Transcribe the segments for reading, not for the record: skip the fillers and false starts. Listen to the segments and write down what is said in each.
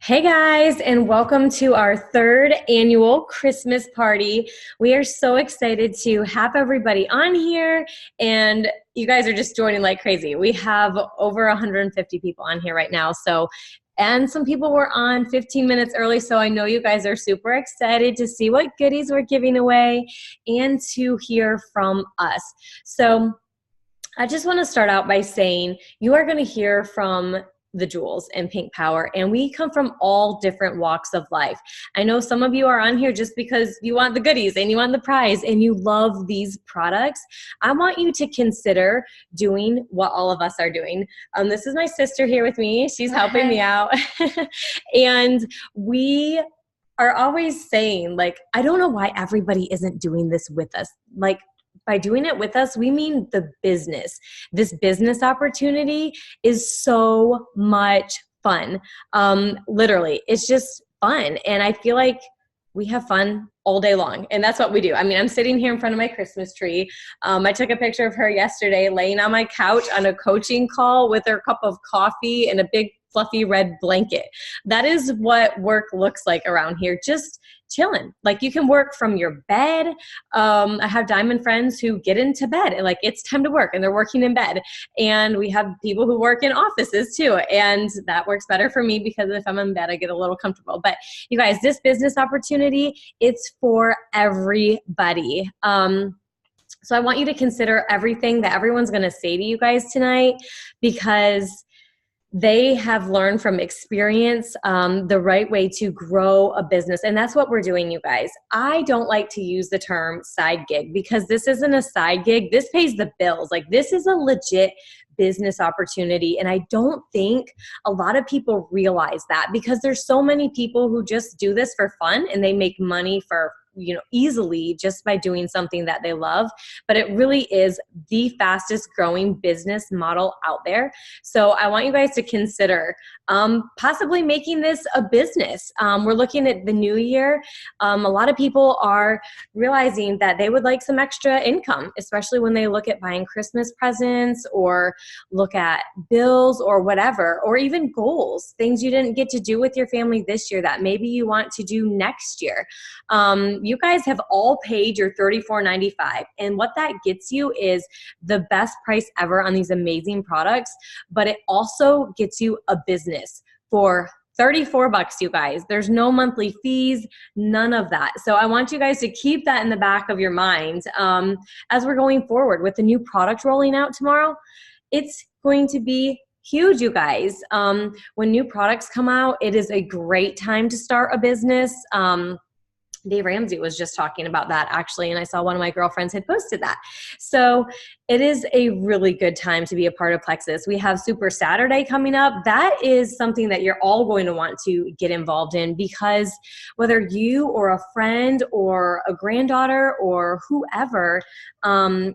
Hey guys, and welcome to our third annual Christmas party. We are so excited to have everybody on here, and you guys are just joining like crazy. We have over 150 people on here right now, and some people were on 15 minutes early, so I know you guys are super excited to see what goodies we're giving away and to hear from us. So I just want to start out by saying you are going to hear from the Jewels and Pink Power, and we come from all different walks of life. I know some of you are on here just because you want the goodies and you want the prize and you love these products. I want you to consider doing what all of us are doing. This is my sister here with me. She's helping me out. And we are always saying, like, I don't know why everybody isn't doing this with us. Like, by doing it with us, we mean the business. This business opportunity is so much fun. Literally, it's just fun. And I feel like we have fun all day long. And that's what we do. I mean, I'm sitting here in front of my Christmas tree. I took a picture of her yesterday laying on my couch on a coaching call with her cup of coffee and a big fluffy red blanket. That is what work looks like around here. Just chilling. Like, you can work from your bed. I have diamond friends who get into bed and like it's time to work and they're working in bed. And we have people who work in offices too. And that works better for me because if I'm in bed, I get a little comfortable. But you guys, this business opportunity, it's for everybody. So I want you to consider everything that everyone's going to say to you guys tonight, because they have learned from experience the right way to grow a business. And that's what we're doing, you guys. I don't like to use the term side gig because this isn't a side gig. This pays the bills. Like, this is a legit business opportunity. And I don't think a lot of people realize that, because there's so many people who just do this for fun and they make money for easily just by doing something that they love. But it really is the fastest growing business model out there. So I want you guys to consider possibly making this a business. We're looking at the new year. A lot of people are realizing that they would like some extra income, especially when they look at buying Christmas presents or look at bills or whatever, or even goals, things you didn't get to do with your family this year that maybe you want to do next year. You guys have all paid your $34.95, and what that gets you is the best price ever on these amazing products, but it also gets you a business for $34, you guys. There's no monthly fees, none of that. So I want you guys to keep that in the back of your mind as we're going forward with the new product rolling out tomorrow. It's going to be huge, you guys. When new products come out, it is a great time to start a business. Dave Ramsey was just talking about that, actually, and I saw one of my girlfriends had posted that. So it is a really good time to be a part of Plexus. We have Super Saturday coming up. That is something that you're all going to want to get involved in, because whether you or a friend or a granddaughter or whoever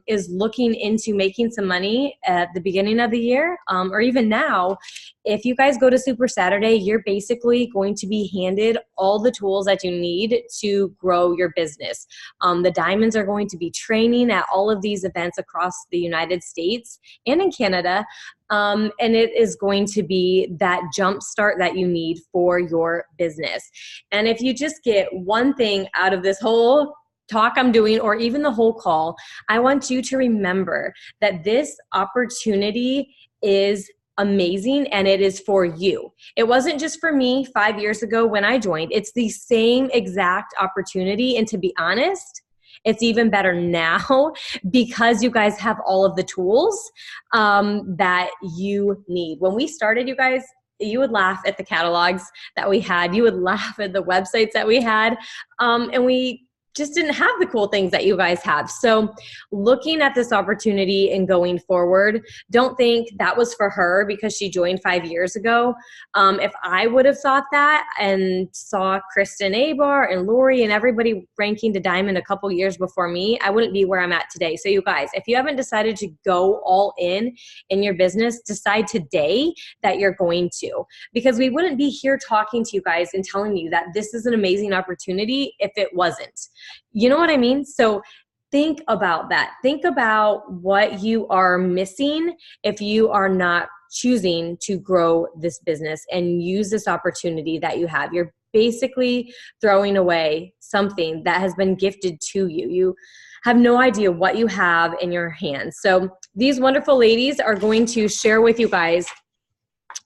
is looking into making some money at the beginning of the year, or even now, if you guys go to Super Saturday, you're basically going to be handed all the tools that you need to grow your business. The Diamonds are going to be training at all of these events across the United States and in Canada. And it is going to be that jump start that you need for your business. And if you just get one thing out of this whole talk I'm doing, or even the whole call, I want you to remember that this opportunity is amazing, and it is for you. It wasn't just for me 5 years ago when I joined. It's the same exact opportunity, and to be honest, it's even better now because you guys have all of the tools that you need. When we started, you guys, you would laugh at the catalogs that we had. You would laugh at the websites that we had, and we just didn't have the cool things that you guys have. So looking at this opportunity and going forward, don't think that was for her because she joined 5 years ago. If I would have thought that and saw Kristen Abar and Lori and everybody ranking to Diamond a couple years before me, I wouldn't be where I'm at today. So you guys, if you haven't decided to go all in your business, decide today that you're going to, because we wouldn't be here talking to you guys and telling you that this is an amazing opportunity if it wasn't. You know what I mean? So think about that. Think about what you are missing if you are not choosing to grow this business and use this opportunity that you have. You're basically throwing away something that has been gifted to you. You have no idea what you have in your hands. So these wonderful ladies are going to share with you guys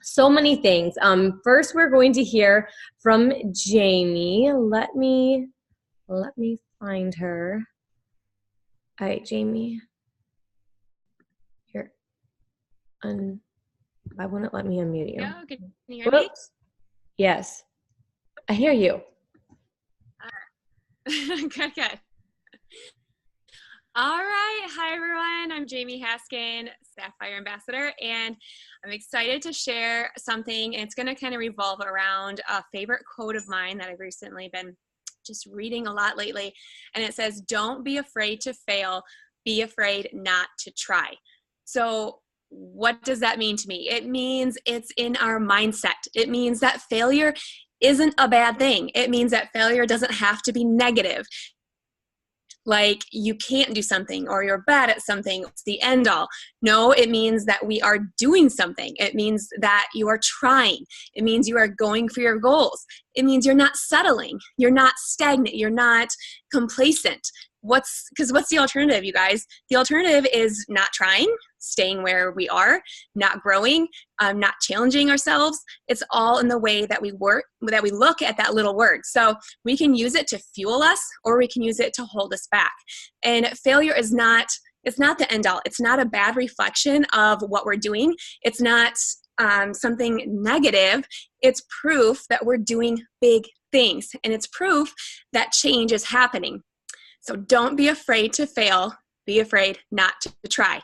so many things. First, we're going to hear from Jamie. Let me find her. All right, Jamie. Here. Why won't it let me unmute you? Yeah, can you hear me? Yes. I hear you. Good. All right. Hi, everyone. I'm Jamie Haskin, Sapphire Ambassador, and I'm excited to share something. It's going to kind of revolve around a favorite quote of mine that I've recently been just reading a lot lately. And it says, "Don't be afraid to fail. Be afraid not to try." So what does that mean to me? It means it's in our mindset. It means that failure isn't a bad thing. It means that failure doesn't have to be negative. Like you can't do something or you're bad at something. It's the end all. No, it means that we are doing something. It means that you are trying. It means you are going for your goals. It means you're not settling. You're not stagnant. You're not complacent. Because what's the alternative, you guys? The alternative is not trying, staying where we are, not growing, not challenging ourselves. It's all in the way that we work, that we look at that little word. So we can use it to fuel us, or we can use it to hold us back. And failure is not, it's not the end all. It's not a bad reflection of what we're doing. It's not something negative. It's proof that we're doing big things. And it's proof that change is happening. So don't be afraid to fail. Be afraid not to try.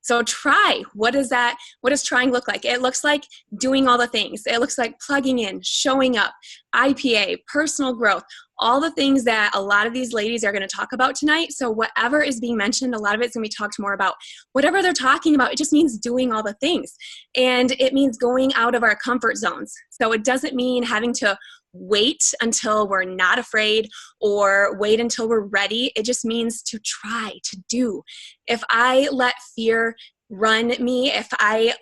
So try. What does trying look like? It looks like doing all the things. It looks like plugging in, showing up, IPA, personal growth, all the things that a lot of these ladies are going to talk about tonight. So whatever is being mentioned, a lot of it's going to be talked more about. Whatever they're talking about, it just means doing all the things. And it means going out of our comfort zones. So it doesn't mean having to wait until we're not afraid or wait until we're ready. It just means to try, to do. If I let fear run me, if I,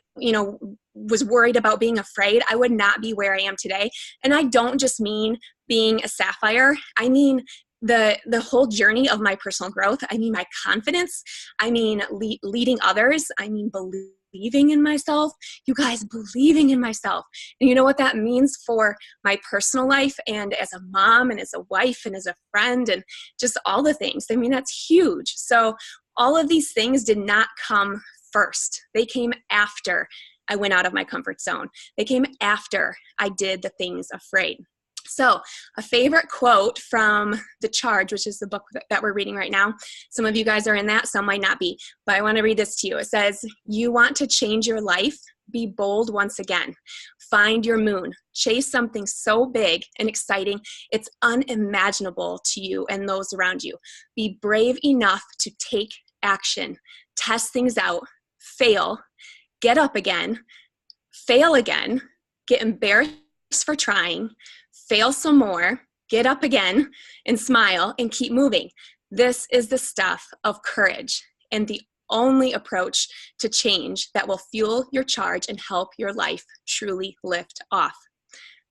was worried about being afraid, I would not be where I am today. And I don't just mean being a sapphire. I mean the whole journey of my personal growth. I mean my confidence. I mean leading others. I mean believing in myself. You guys, believing in myself. And you know what that means for my personal life and as a mom and as a wife and as a friend and just all the things. I mean, that's huge. So all of these things did not come first. They came after I went out of my comfort zone. They came after I did the things afraid. So a favorite quote from The Charge, which is the book that we're reading right now. Some of you guys are in that, some might not be, but I want to read this to you. It says, "You want to change your life? Be bold once again. Find your moon. Chase something so big and exciting, it's unimaginable to you and those around you. Be brave enough to take action. Test things out. Fail. Get up again. Fail again. Get embarrassed for trying. Fail some more, get up again, and smile, and keep moving." This is the stuff of courage and the only approach to change that will fuel your charge and help your life truly lift off.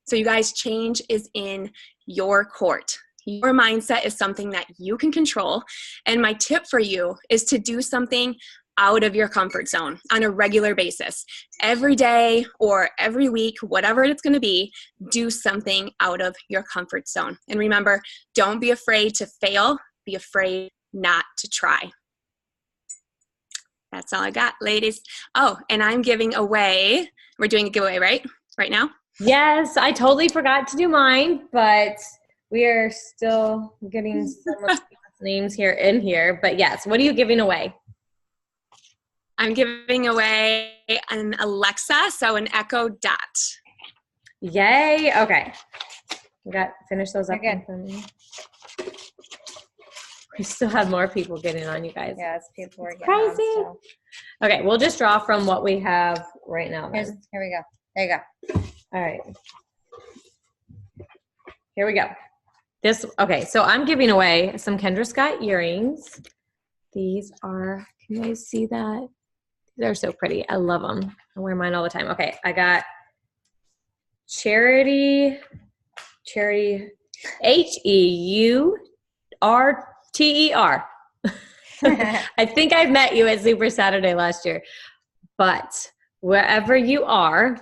So you guys, change is in your court. Your mindset is something that you can control. And my tip for you is to do something out of your comfort zone on a regular basis. Every day or every week, whatever it's going to be, do something out of your comfort zone. And remember, don't be afraid to fail. Be afraid not to try. That's all I got, ladies. Oh, and I'm giving away, we're doing a giveaway, right now? Yes, I totally forgot to do mine, but we are still getting some names in here. But yes, what are you giving away? I'm giving away an Alexa, so an Echo Dot. Yay. Okay. We got finish those up for me. We still have more people getting on, you guys. Yes, people are getting crazy. on still. Okay, we'll just draw from what we have right now. Here we go. There you go. All right. Here we go. Okay, so I'm giving away some Kendra Scott earrings. These are, can you guys see that? They're so pretty. I love them. I wear mine all the time. Okay, I got Charity, HEURTER. I think I've met you at Super Saturday last year, but wherever you are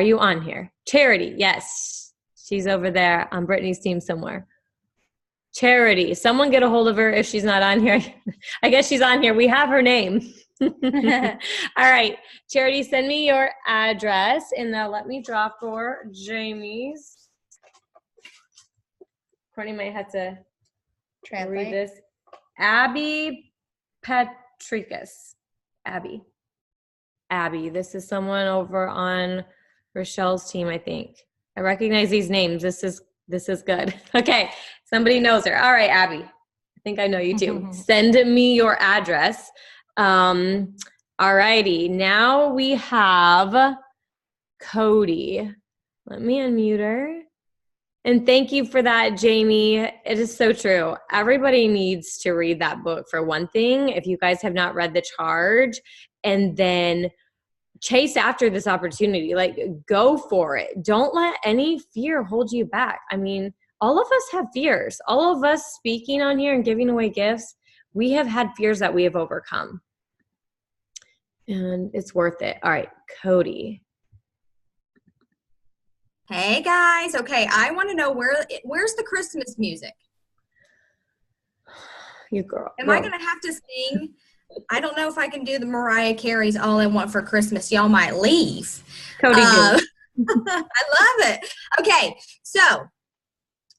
you on here? Charity, yes. She's over there on Brittany's team somewhere. Charity, someone get a hold of her if she's not on here. I guess she's on here. We have her name. All right, Charity, send me your address, and now let me draw for Jamie's. Courtney might have to read this. Abby Petricus. Abby. This is someone over on Rochelle's team, I think. I recognize these names. This is good. Okay, somebody knows her. All right, Abby. I think I know you too. Send me your address. All righty. Now we have Cody. Let me unmute her. And thank you for that, Jamie. It is so true. Everybody needs to read that book for one thing. If you guys have not read The Charge, and then chase after this opportunity, like go for it. Don't let any fear hold you back. I mean, all of us have fears. All of us speaking on here and giving away gifts, we have had fears that we have overcome. And it's worth it. All right, Cody. Hey guys. Okay, I want to know where's the Christmas music? You girl. Am I going to have to sing? I don't know if I can do the Mariah Carey's All I Want for Christmas. Y'all might leave. Cody, I love it. Okay, so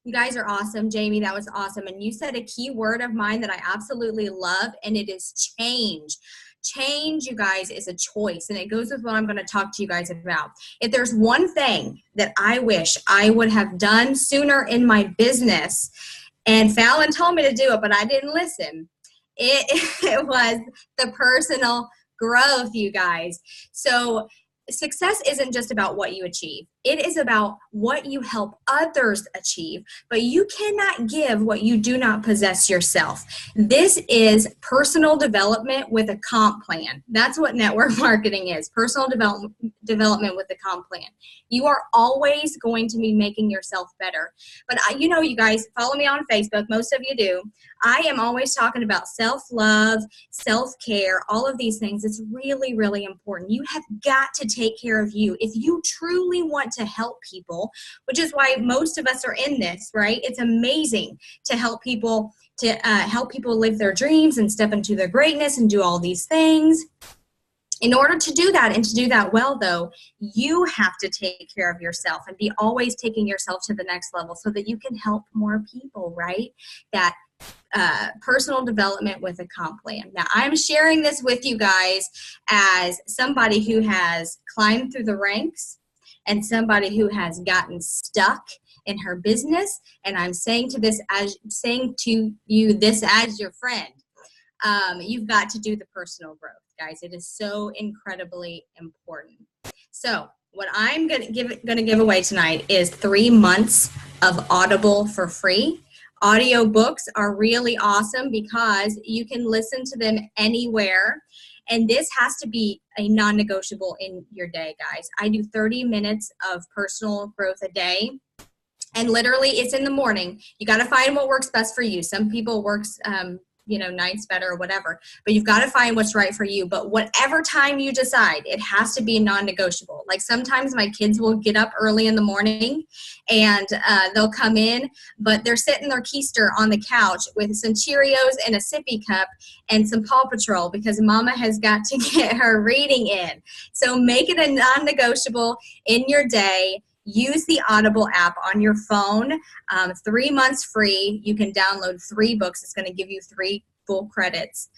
you guys are awesome. Jamie, that was awesome. And you said a key word of mine that I absolutely love, and it is change. Change, you guys, is a choice, and it goes with what I'm going to talk to you guys about. If there's one thing that I wish I would have done sooner in my business, and Fallon told me to do it, but I didn't listen, it was the personal growth, you guys. So success isn't just about what you achieve. It is about what you help others achieve, but you cannot give what you do not possess yourself. This is personal development with a comp plan. That's what network marketing is, personal development with a comp plan. You are always going to be making yourself better. But you guys follow me on Facebook. Most of you do. I am always talking about self-love, self-care, all of these things. It's really, really important. You have got to take care of you. If you truly want to help people, which is why most of us are in this, right? It's amazing to help people live their dreams and step into their greatness and do all these things. In order to do that, and to do that well, though, you have to take care of yourself and be always taking yourself to the next level so that you can help more people, right? That personal development with a comp plan. Now, I'm sharing this with you guys as somebody who has climbed through the ranks and somebody who has gotten stuck in her business. And I'm saying to you this as your friend. You've got to do the personal growth, guys. It is so incredibly important. So what I'm going to give away tonight is 3 months of Audible for free. Audiobooks are really awesome because you can listen to them anywhere. And this has to be a non-negotiable in your day, guys. I do 30 minutes of personal growth a day. And literally, it's in the morning. You got to find what works best for you. Some people works nights better or whatever, but you've got to find what's right for you. But whatever time you decide, it has to be non-negotiable. Like sometimes my kids will get up early in the morning and they'll come in, but they're sitting their keister on the couch with some Cheerios and a sippy cup and some Paw Patrol because mama has got to get her reading in. So make it a non-negotiable in your day. Use the Audible app on your phone. 3 months free. You can download 3 books. It's going to give you 3 full credits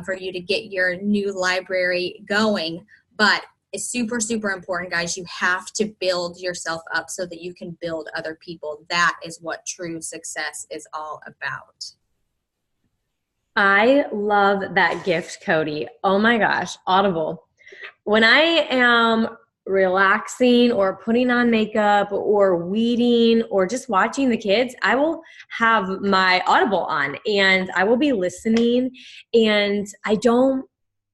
for you to get your new library going. But it's super, super important, guys. You have to build yourself up so that you can build other people. That is what true success is all about. I love that gift, Cody. Oh my gosh, Audible. When I am relaxing or putting on makeup or weeding or just watching the kids, I will have my Audible on and I will be listening, and I don't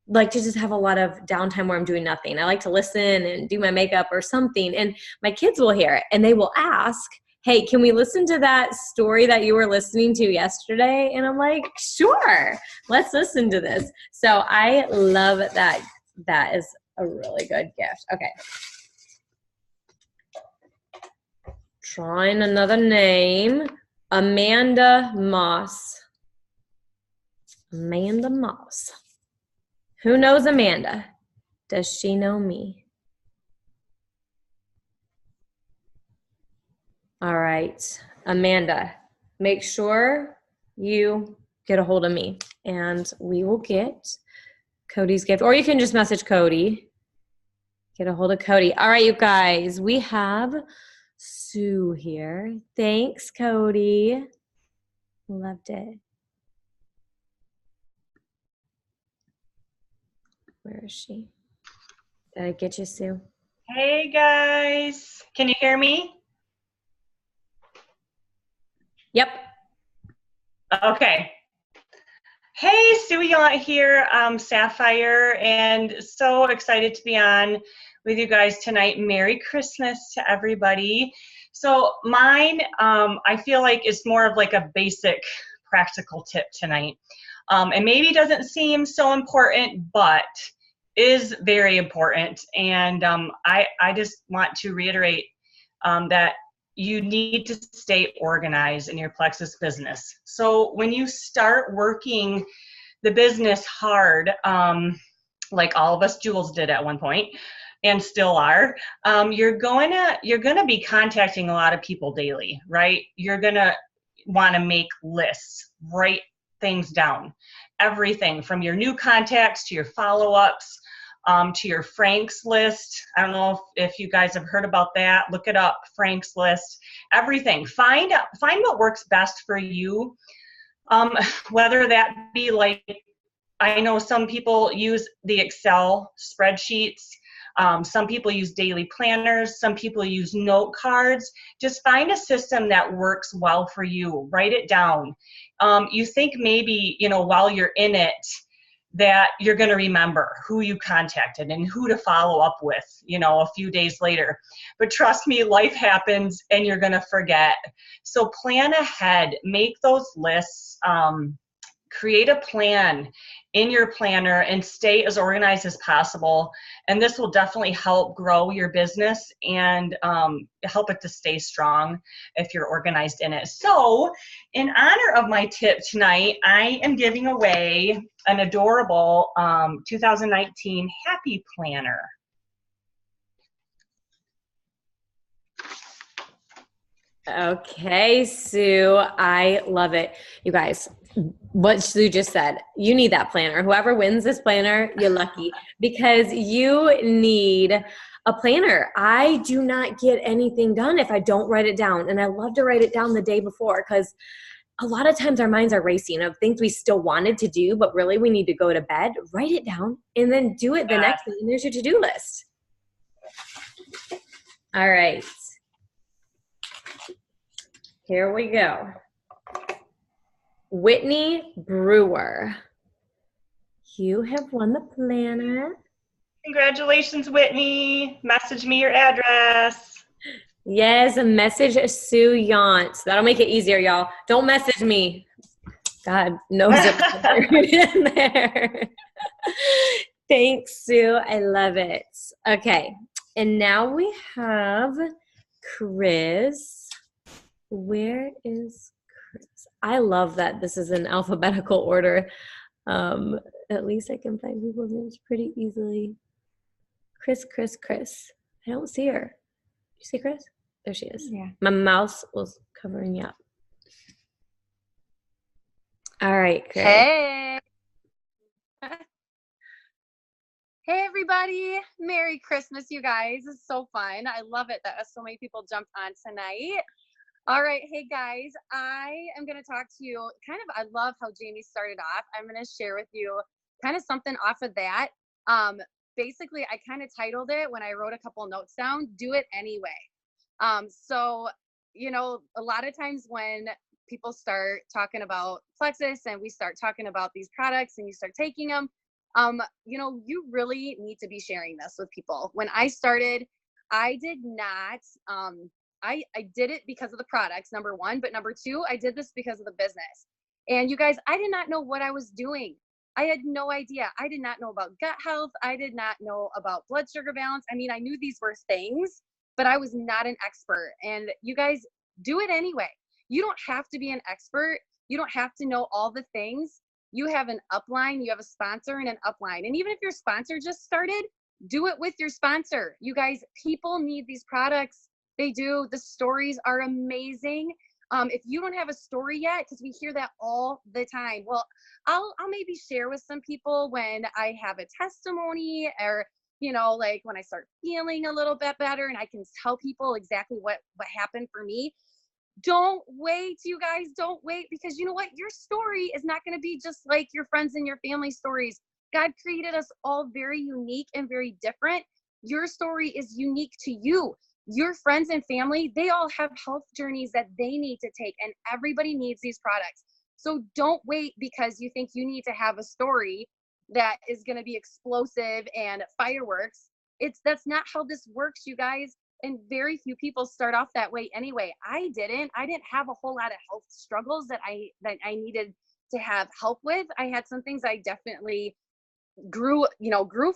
like to just have a lot of downtime where I'm doing nothing. I like to listen and do my makeup or something. And my kids will hear it and they will ask, hey, can we listen to that story that you were listening to yesterday? And I'm like, sure, let's listen to this. So I love that. That is a really good gift. Okay. Trying another name. Amanda Moss. Amanda Moss. Who knows Amanda? Does she know me? All right, Amanda, make sure you get a hold of me and we will get Cody's gift, or you can just message Cody. Get a hold of Cody. All right, you guys, we have Sue here. Thanks, Cody. Loved it. Where is she? Did I get you, Sue? Hey guys, can you hear me? Yep. Okay. Hey, Sue Yount here, Sapphire, and so excited to be on with you guys tonight. Merry Christmas to everybody. So mine, I feel like is more of like a basic practical tip tonight. And maybe doesn't seem so important, but is very important. And I just want to reiterate that you need to stay organized in your Plexus business. So when you start working the business hard, like all of us Jules did at one point and still are, you're gonna be contacting a lot of people daily, right? You're gonna want to make lists, write things down, everything from your new contacts to your follow-ups, to your Frank's list. I don't know if you guys have heard about that. Look it up, Frank's list, everything. Find what works best for you. Whether that be like, I know some people use the Excel spreadsheets. Some people use daily planners. Some people use note cards. Just find a system that works well for you. Write it down. You think maybe, while you're in it, that you're going to remember who you contacted and who to follow up with, a few days later. But trust me, life happens and you're going to forget. So plan ahead, make those lists, create a plan in your planner and stay as organized as possible. And this will definitely help grow your business and help it to stay strong if you're organized in it. So in honor of my tip tonight, I am giving away an adorable 2019 Happy Planner. Okay, Sue, I love it. You guys, what Sue just said, you need that planner. Whoever wins this planner, you're lucky because you need a planner. I do not get anything done if I don't write it down. And I love to write it down the day before because a lot of times our minds are racing of things we still wanted to do, but really we need to go to bed, write it down, and then do it the next day. And there's your to-do list. All right. Here we go. Whitney Brewer, you have won the planner. Congratulations, Whitney. Message me your address. Yes, a message Sue Yount. That'll make it easier, y'all. Don't message me. God knows it's in there. Thanks, Sue. I love it. Okay, and now we have Chris. Where is Chris? I love that this is in alphabetical order. At least I can find people's names pretty easily. Chris. I don't see her. Did you see Chris? There she is. Yeah. My mouse was covering you up. All right, Chris. Hey. Hey, everybody. Merry Christmas, you guys. It's so fun. I love it that so many people jumped on tonight. All right. Hey, guys. I am going to talk to you I love how Jamie started off. I'm going to share with you kind of something off of that. Basically, I kind of titled it when I wrote a couple notes down, Do It Anyway. So, a lot of times when people start talking about Plexus and we start talking about these products and you start taking them, You really need to be sharing this with people. When I started, I did not, I did it because of the products, number one, but number two, I did this because of the business. And you guys, I did not know what I was doing. I had no idea. I did not know about gut health. I did not know about blood sugar balance. I mean, I knew these were things, but I was not an expert. And you guys do it anyway. You don't have to be an expert. You don't have to know all the things. You have an upline, you have a sponsor and an upline. And even if your sponsor just started, do it with your sponsor. You guys, people need these products. They do. The stories are amazing. If you don't have a story yet, because we hear that all the time, well, I'll maybe share with some people when I have a testimony, or like when I start feeling a little bit better and I can tell people exactly what happened for me. Don't wait, you guys, don't wait, because you know what? Your story is not going to be just like your friends and your family stories. God created us all very unique and very different. Your story is unique to you. Your friends and family, they all have health journeys that they need to take, and everybody needs these products. So don't wait because you think you need to have a story that is going to be explosive and fireworks. That's not how this works, you guys. And very few people start off that way anyway. I didn't have a whole lot of health struggles that I needed to have help with. I had some things I definitely grew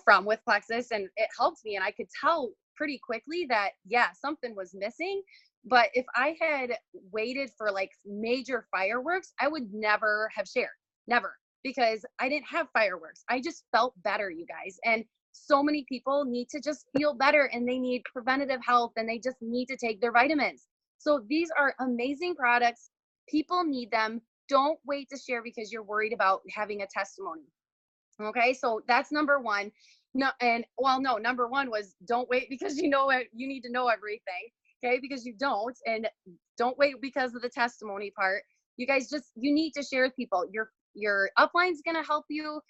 from with Plexus, and it helped me. And I could tell pretty quickly that, yeah, something was missing. But if I had waited for like major fireworks, I would never have shared, never, because I didn't have fireworks. I just felt better, you guys. And so many people need to just feel better, and they need preventative health, and they just need to take their vitamins. So these are amazing products. People need them. Don't wait to share because you're worried about having a testimony. Okay, so that's number one. Number one was don't wait because you need to know everything. Okay, because you don't, and don't wait because of the testimony part. You guys you need to share with people. Your upline's gonna help you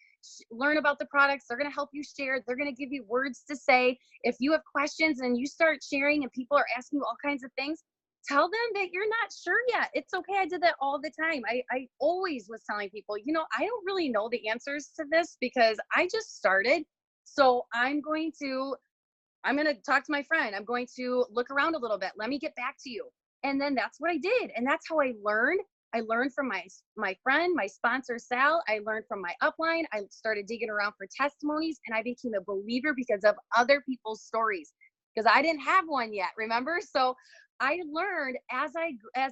learn about the products. They're going to help you share. They're going to give you words to say. If you have questions and you start sharing and people are asking you all kinds of things, tell them that you're not sure yet. It's okay. I did that all the time. I always was telling people, I don't really know the answers to this because I just started. So I'm going to talk to my friend. I'm going to look around a little bit. Let me get back to you. And then that's what I did. And that's how I learned. I learned from my friend, my sponsor, Sal. I learned from my upline. I started digging around for testimonies, and I became a believer because of other people's stories, because I didn't have one yet, remember? So I learned as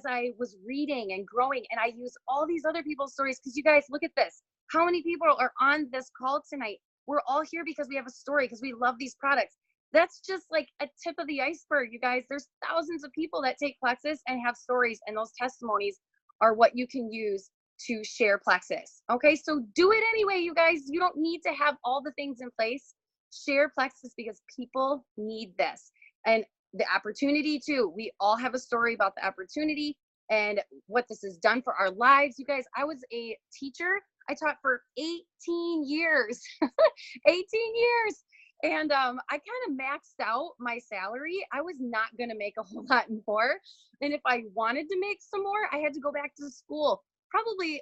I was reading and growing, and I used all these other people's stories. Because you guys, look at this. How many people are on this call tonight? We're all here because we have a story, because we love these products. That's just like a tip of the iceberg, you guys. There's thousands of people that take Plexus and have stories, and those testimonies are what you can use to share Plexus. Okay, so do it anyway, you guys. You don't need to have all the things in place. Share Plexus because people need this. And the opportunity too. We all have a story about the opportunity and what this has done for our lives. You guys, I was a teacher. I taught for 18 years. 18 years. And I kind of maxed out my salary. I was not going to make a whole lot more. And if I wanted to make some more, I had to go back to school, probably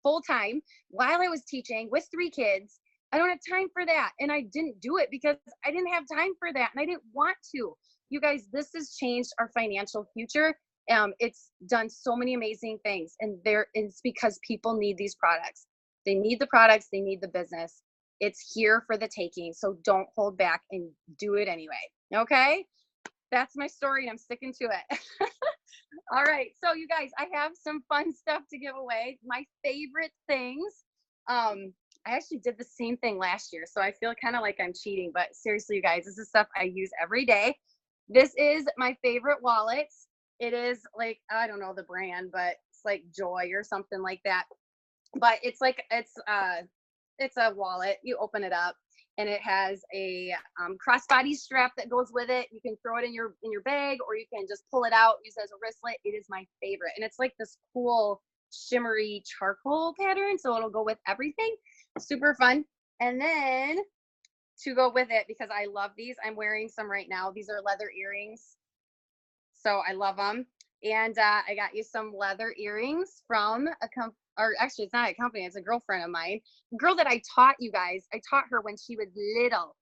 full time while I was teaching with 3 kids. I don't have time for that. And I didn't do it because I didn't have time for that. And I didn't want to. You guys, this has changed our financial future. It's done so many amazing things. And it's because people need these products. They need the products. They need the business. It's here for the taking. So don't hold back and do it anyway. Okay. That's my story, and I'm sticking to it. All right. So you guys, I have some fun stuff to give away. My favorite things. I actually did the same thing last year, so I feel kind of like I'm cheating, but seriously, you guys, this is stuff I use every day. This is my favorite wallet. It is like, I don't know the brand, but it's like Joy or something like that. But it's a wallet. You open it up, and it has a crossbody strap that goes with it. You can throw it in your bag, or you can just pull it out, use it as a wristlet. It is my favorite, and it's like this cool shimmery charcoal pattern, so it'll go with everything. Super fun. And then to go with it, because I love these, I'm wearing some right now. These are leather earrings, so I love them. And I got you some leather earrings from or actually it's not a company, it's a girlfriend of mine. A girl that I taught you guys. I taught her when she was little.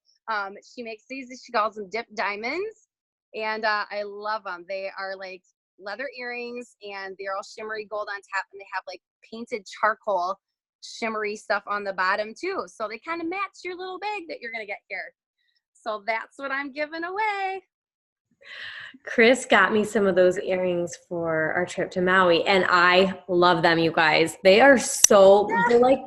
She makes these, she calls them dip diamonds. And I love them. They are like leather earrings and they're all shimmery gold on top, and they have like painted charcoal shimmery stuff on the bottom too. So they kind of match your little bag that you're going to get here. So that's what I'm giving away. Chris got me some of those earrings for our trip to Maui, and I love them, you guys. They are they're like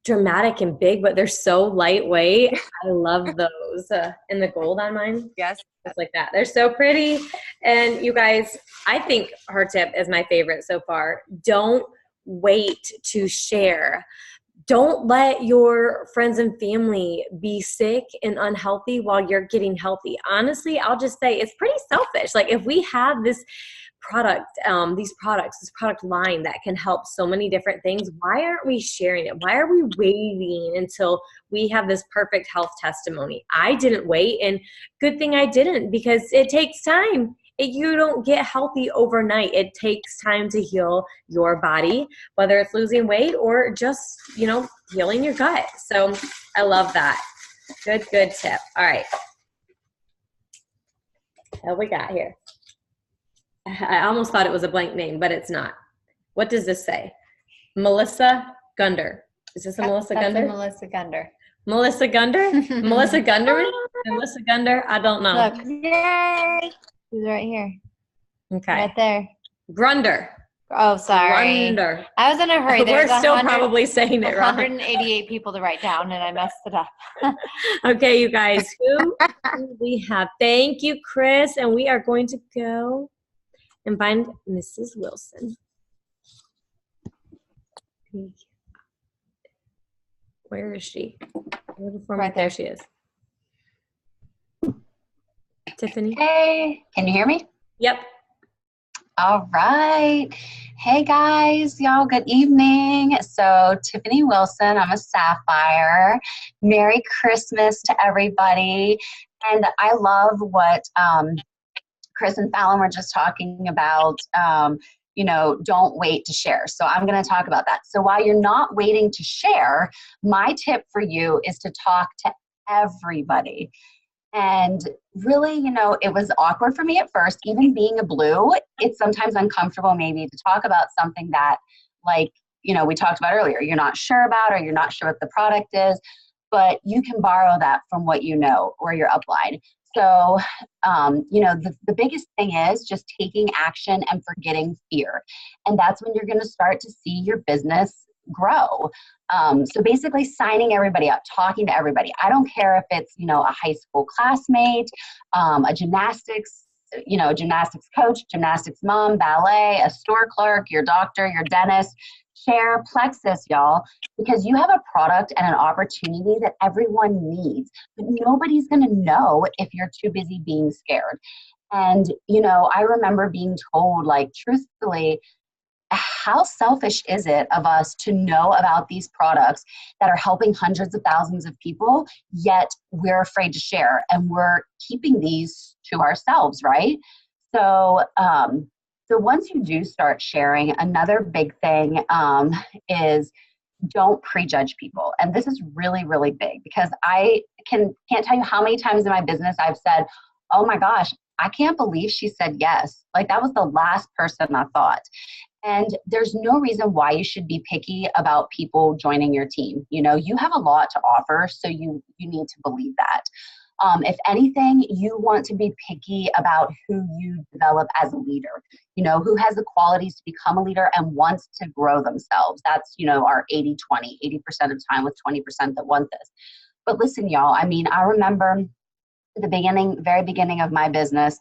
dramatic and big, but they're so lightweight. I love those. And the gold on mine. Yes. Just like that. They're so pretty. And you guys, I think her tip is my favorite so far. Don't wait to share. Don't let your friends and family be sick and unhealthy while you're getting healthy. Honestly, I'll just say it's pretty selfish. Like if we have this product, this product line that can help so many different things, why aren't we sharing it? Why are we waiting until we have this perfect health testimony? I didn't wait, and good thing I didn't, because it takes time. You don't get healthy overnight. It takes time to heal your body, whether it's losing weight or just, healing your gut. So I love that. Good tip. All right. What we got here? I almost thought it was a blank name, but it's not. What does this say? Melissa Gunder. Is this a Melissa Gunder? Melissa Gunder. Melissa Gunder? Melissa Gunderman? Melissa Gunder? I don't know. Look, Yay! she's right here. Okay. Right there. Grunder. Oh, sorry. Grunder. I was in a hurry. We're still probably saying it wrong. 188 people to write down, and I messed it up. Okay, you guys. Who do we have? Thank you, Chris. And we are going to go and find Mrs. Wilson. Where is she? Right there she is. Tiffany? Hey, can you hear me? Yep. All right. Hey guys, y'all, good evening. So Tiffany Wilson, I'm a Sapphire. Merry Christmas to everybody. And I love what Chris and Fallon were just talking about, don't wait to share. So I'm going to talk about that. So while you're not waiting to share, my tip for you is to talk to everybody. And really, it was awkward for me at first, even being a blue. It's sometimes uncomfortable maybe to talk about something that, we talked about earlier, you're not sure about, or you're not sure what the product is, but you can borrow that from what you know or your upline. So, the biggest thing is just taking action and forgetting fear. And that's when you're going to start to see your business grow. So basically signing everybody up, talking to everybody. I don't care if it's, a high school classmate, a gymnastics coach, gymnastics mom, ballet, a store clerk, your doctor, your dentist. Share Plexus, y'all, because you have a product and an opportunity that everyone needs, but nobody's going to know if you're too busy being scared. And, I remember being told, truthfully, how selfish is it of us to know about these products that are helping hundreds of thousands of people, yet we're afraid to share and we're keeping these to ourselves, right? So once you do start sharing, another big thing is don't prejudge people. And this is really, really big, because I can't tell you how many times in my business I've said, oh my gosh, I can't believe she said yes. That was the last person I thought. And there's no reason why you should be picky about people joining your team. You have a lot to offer, so you need to believe that. If anything, you want to be picky about who you develop as a leader, who has the qualities to become a leader and wants to grow themselves. That's, our 80-20, 80% of time with 20% that want this. But listen, y'all, I remember at the very beginning of my business,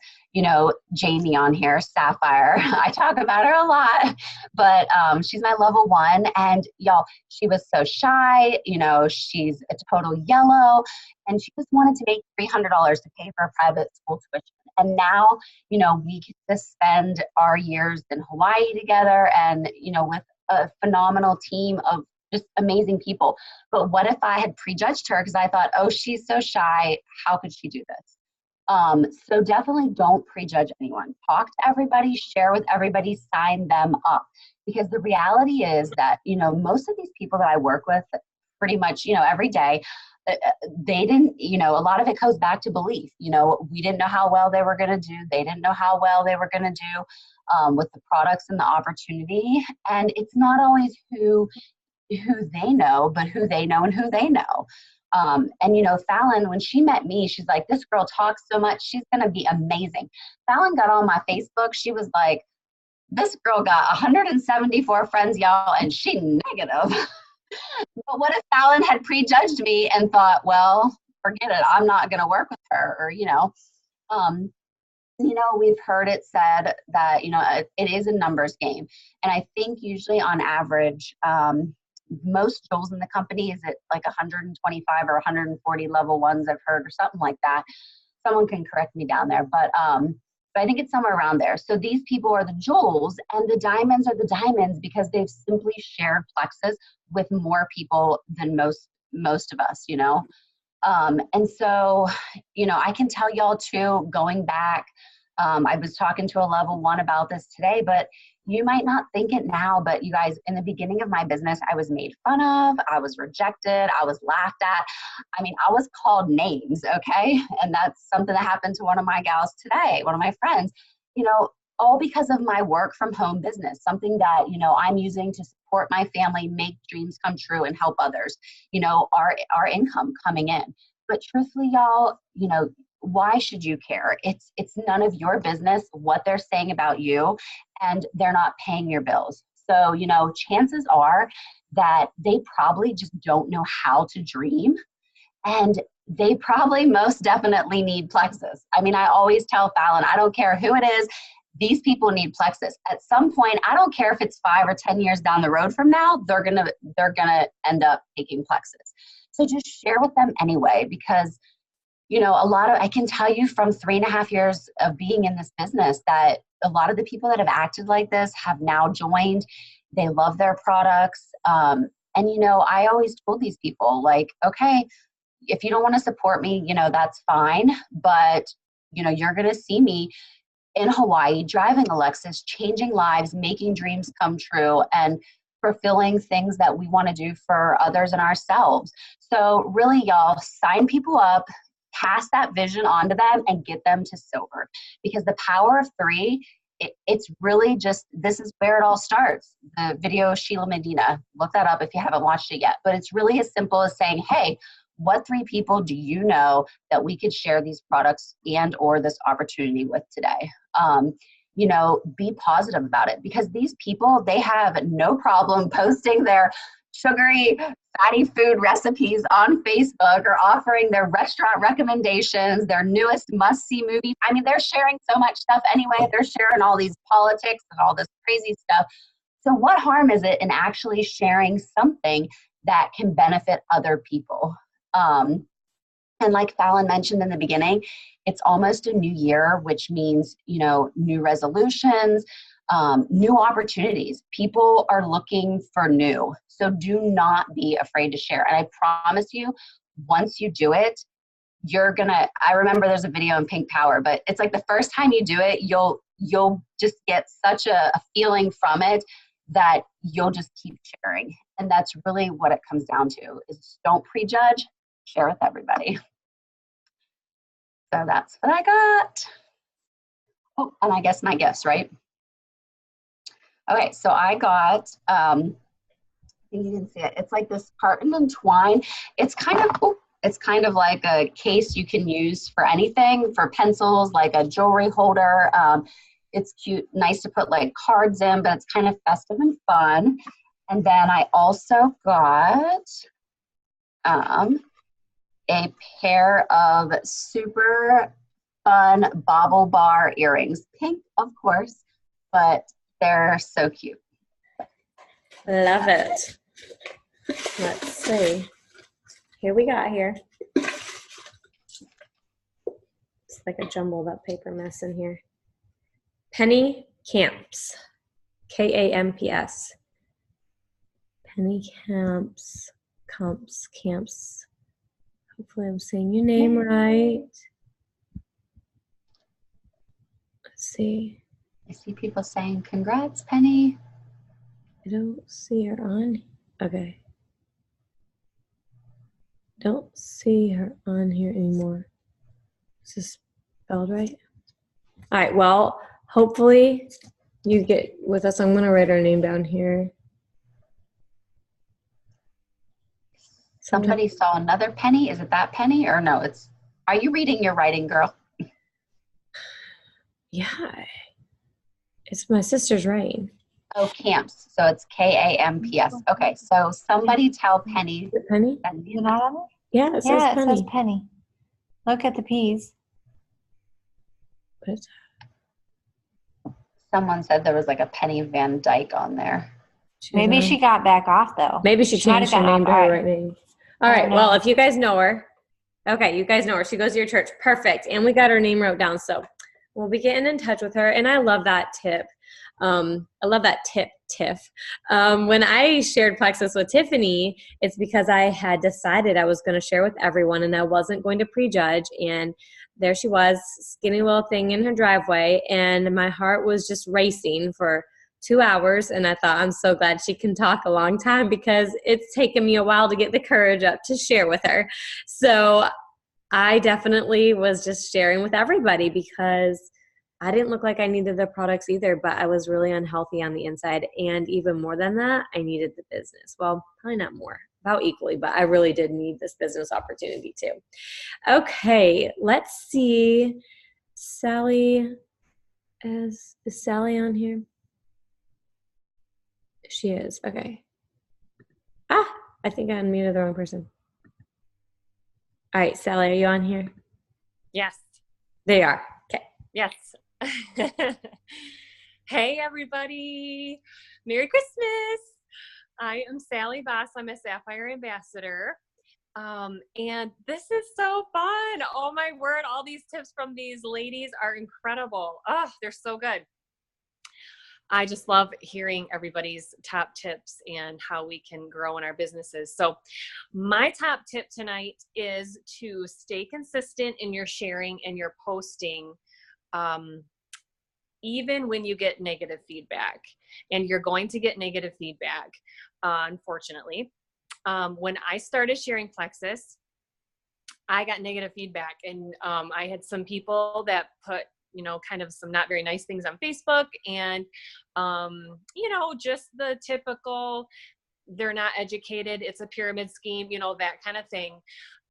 Jamie on here, Sapphire, I talk about her a lot, but she's my level 1. And y'all, she was so shy, she's a total yellow, and she just wanted to make $300 to pay for a private school tuition. And now, we get to spend our years in Hawaii together and, with a phenomenal team of just amazing people. But what if I had prejudged her because I thought, oh, she's so shy, how could she do this? So definitely don't prejudge anyone. Talk to everybody, share with everybody, sign them up. Because the reality is that, you know, most of these people that I work with pretty much, you know, every day, they didn't, you know, a lot of it goes back to belief. You know, we didn't know how well they were going to do. They didn't know how well they were going to do with the products and the opportunity. And it's not always who they know, but who they know and who they know. And, you know, Fallon, when she met me, she's like, this girl talks so much. She's going to be amazing. Fallon got on my Facebook. She was like, this girl got 174 friends, y'all, and she negative. But what if Fallon had prejudged me and thought, well, forget it, I'm not going to work with her, or, you know, we've heard it said that, you know, it is a numbers game. And I think usually on average, most Jules in the company is at like 125 or 140 level ones, I've heard, or something like that. Someone can correct me down there, but I think it's somewhere around there. So these people are the Jules, and the diamonds are the diamonds because they've simply shared plexus with more people than most of us, you know. And so, you know, I can tell y'all too, going back, I was talking to a level 1 about this today, but you might not think it now, but you guys, in the beginning of my business, I was made fun of, I was rejected, I was laughed at. I mean, I was called names, okay? And that's something that happened to one of my gals today, one of my friends, you know, all because of my work from home business, something that, you know, I'm using to support my family, make dreams come true, and help others, you know, our income coming in. But truthfully, y'all, you know, why should you care? It's none of your business what they're saying about you, and they're not paying your bills. So, you know, chances are that they probably just don't know how to dream, and they probably most definitely need plexus. I mean, I always tell Fallon, I don't care who it is, these people need plexus. At some point, I don't care if it's 5 or 10 years down the road from now, they're gonna end up taking plexus. So just share with them anyway, because you know, I can tell you from 3.5 years of being in this business that a lot of the people that have acted like this have now joined. They love their products. And, you know, I always told these people, like, okay, if you don't want to support me, you know, that's fine. But, you know, you're going to see me in Hawaii, driving a Lexus, changing lives, making dreams come true, and fulfilling things that we want to do for others and ourselves. So really, y'all, sign people up, pass that vision on to them, and get them to silver. Because the power of 3, it's really just, this is where it all starts. The video Sheila Medina, look that up if you haven't watched it yet. But it's really as simple as saying, hey, what 3 people do you know that we could share these products and or this opportunity with today? You know, be positive about it, because these people, they have no problem posting their sugary, fatty food recipes on Facebook, or offering their restaurant recommendations, their newest must-see movie. I mean, they're sharing so much stuff anyway. They're sharing all these politics and all this crazy stuff. So what harm is it in actually sharing something that can benefit other people? And like Fallon mentioned in the beginning, it's almost a new year, which means, you know, new resolutions, new opportunities. People are looking for new. So do not be afraid to share. And I promise you, once you do it, I remember there's a video in Pink Power, but it's like the first time you do it, you'll just get such a feeling from it that you'll just keep sharing. And that's really what it comes down to, is don't prejudge, share with everybody. So that's what I got. Oh, and I guess my gifts, right? Okay, so I got, I think you can see it. It's like this carton and twine. It's kind of like a case you can use for anything, for pencils, like a jewelry holder. It's cute, nice to put like cards in, but it's kind of festive and fun. And then I also got a pair of super fun bauble bar earrings. Pink, of course, but they're so cute. Love it. Let's see. Here we got here. It's like a jumbled up paper mess in here. Penny Camps. Kamps. Penny Camps. Camps. Hopefully I'm saying your name right. see. I see people saying, congrats, Penny. I don't see her on. Okay. Don't see her on here anymore. Is this spelled right? All right. Well, hopefully you get with us. I'm going to write her name down here. Somebody saw another Penny. Is it that Penny or no? Are you reading your writing, girl? Yeah. It's my sister's writing. Oh, Camps. So it's Kamps. Okay. So somebody tell Penny. Is it Penny? Is it not on there? Yeah, it says Yeah, it Penny. says Penny. Look at the P's. But Someone said there was like a Penny Van Dyke on there. Maybe she got back off though. Maybe she might have changed her gotten name to off. her All right name. All I right. don't Well, know. if you guys know her, okay, you guys know her. She goes to your church. Perfect. And we got her name wrote down. So we'll be getting in touch with her. And I love that tip. I love that tip, Tiff. When I shared Plexus with Tiffany, it's because I had decided I was going to share with everyone and I wasn't going to prejudge. And there she was, skinny little thing in her driveway. And my heart was just racing for 2 hours. And I thought, I'm so glad she can talk a long time because it's taken me a while to get the courage up to share with her. So I definitely was just sharing with everybody because I didn't look like I needed the products either, but I was really unhealthy on the inside. And even more than that, I needed the business. Well, probably not more, about equally, but I really did need this business opportunity too. Okay, let's see. Sally, is Sally on here? She is. Okay. I think I unmuted the wrong person. All right, Sally, are you on here? Yes. They are. Okay. Yes. Hey, everybody. Merry Christmas. I am Sally Voss. I'm a Sapphire Ambassador. And this is so fun. Oh, my word. All these tips from these ladies are incredible. Oh, they're so good. I just love hearing everybody's top tips and how we can grow in our businesses. So my top tip tonight is to stay consistent in your sharing and your posting, even when you get negative feedback. And you're going to get negative feedback, unfortunately. When I started sharing Plexus, I got negative feedback. And I had some people that put kind of some not very nice things on Facebook and, just the typical, they're not educated, it's a pyramid scheme, that kind of thing.